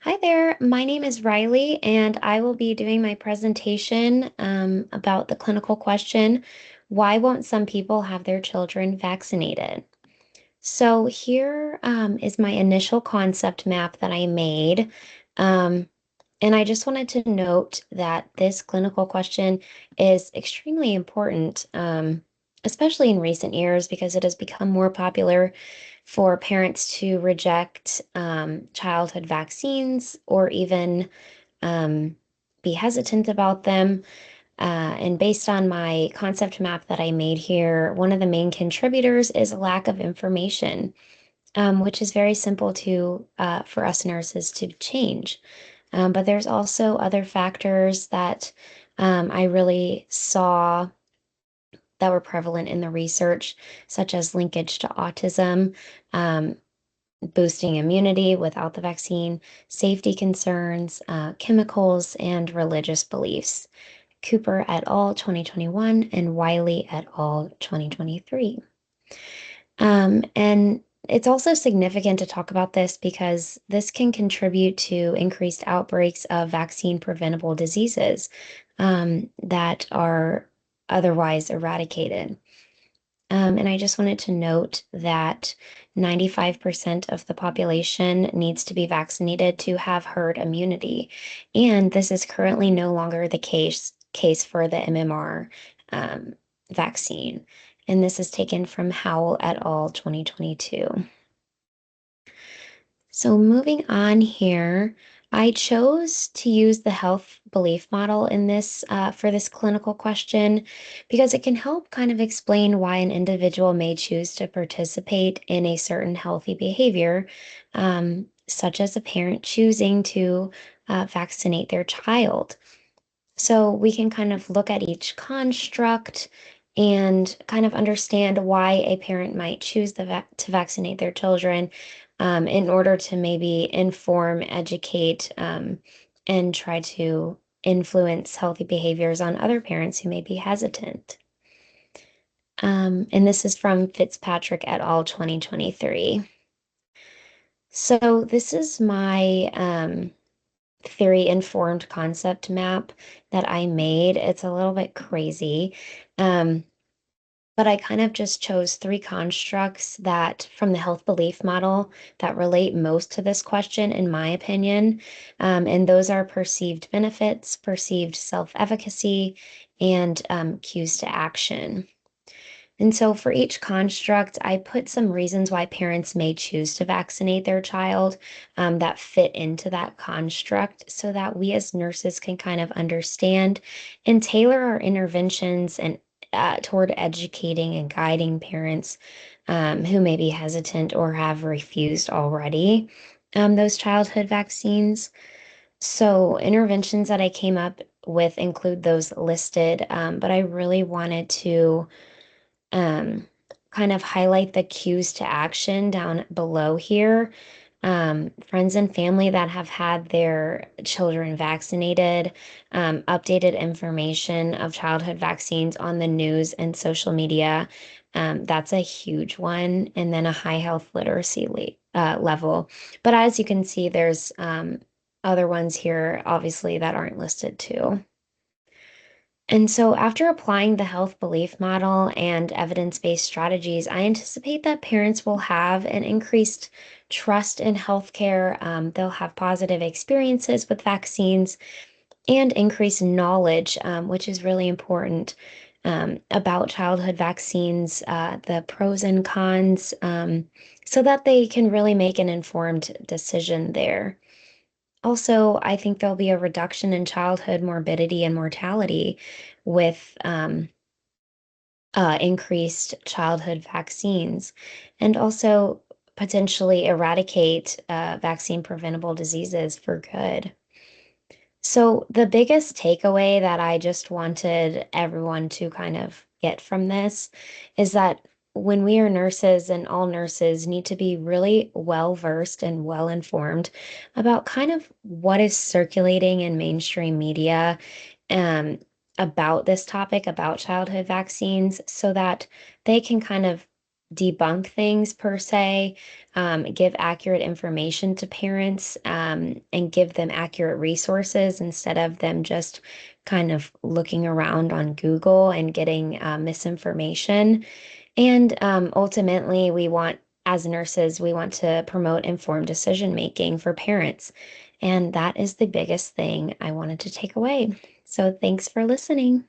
Hi there, my name is Riley, and I will be doing my presentation about the clinical question, why won't some people have their children vaccinated? So here is my initial concept map that I made. Um, and I just wanted to note that this clinical question is extremely important, especially in recent years, because it has become more popular for parents to reject childhood vaccines or even um, be hesitant about them. And based on my concept map that I made here, one of the main contributors is a lack of information, which is very simple to for us nurses to change. But there's also other factors that I really saw that were prevalent in the research, such as linkage to autism, um, boosting immunity without the vaccine, safety concerns, chemicals, and religious beliefs. Cooper et al. 2021 and Wiley et al. 2023. And it's also significant to talk about this because this can contribute to increased outbreaks of vaccine preventable diseases that are otherwise eradicated. And I just wanted to note that 95% of the population needs to be vaccinated to have herd immunity. And this is currently no longer the case for the MMR um, vaccine. And this is taken from Howell et al. 2022. So moving on here, I chose to use the health belief model in this for this clinical question because it can help kind of explain why an individual may choose to participate in a certain healthy behavior, such as a parent choosing to vaccinate their child. So we can kind of look at each construct and kind of understand why a parent might choose to vaccinate their children in order to maybe inform, educate, and try to influence healthy behaviors on other parents who may be hesitant. And this is from Fitzpatrick et al. 2023. So this is my theory informed concept map that I made. It's a little bit crazy. Um, but I kind of just chose three constructs that from the health belief model that relate most to this question, in my opinion. And those are perceived benefits, perceived self-efficacy, and cues to action. And so for each construct, I put some reasons why parents may choose to vaccinate their child that fit into that construct so that we as nurses can kind of understand and tailor our interventions and toward educating and guiding parents who may be hesitant or have refused already those childhood vaccines. So interventions that I came up with include those listed, but I really wanted to um, kind of highlight the cues to action down below here. Friends and family that have had their children vaccinated, updated information of childhood vaccines on the news and social media. That's a huge one. And then a high health literacy level. But as you can see, there's other ones here, obviously, that aren't listed too. And so, after applying the health belief model and evidence-based strategies, I anticipate that parents will have an increased trust in healthcare. They'll have positive experiences with vaccines and increased knowledge, which is really important about childhood vaccines, the pros and cons, so that they can really make an informed decision there. Also, I think there'll be a reduction in childhood morbidity and mortality with increased childhood vaccines, and also potentially eradicate vaccine preventable diseases for good. So, the biggest takeaway that I just wanted everyone to kind of get from this is that when we are nurses and all nurses need to be really well versed and well informed about kind of what is circulating in mainstream media um, about this topic, about childhood vaccines, so that they can kind of debunk things per se, give accurate information to parents, and give them accurate resources instead of them just kind of looking around on Google and getting misinformation. And ultimately, as nurses, we want to promote informed decision making for parents. And that is the biggest thing I wanted to take away. So thanks for listening.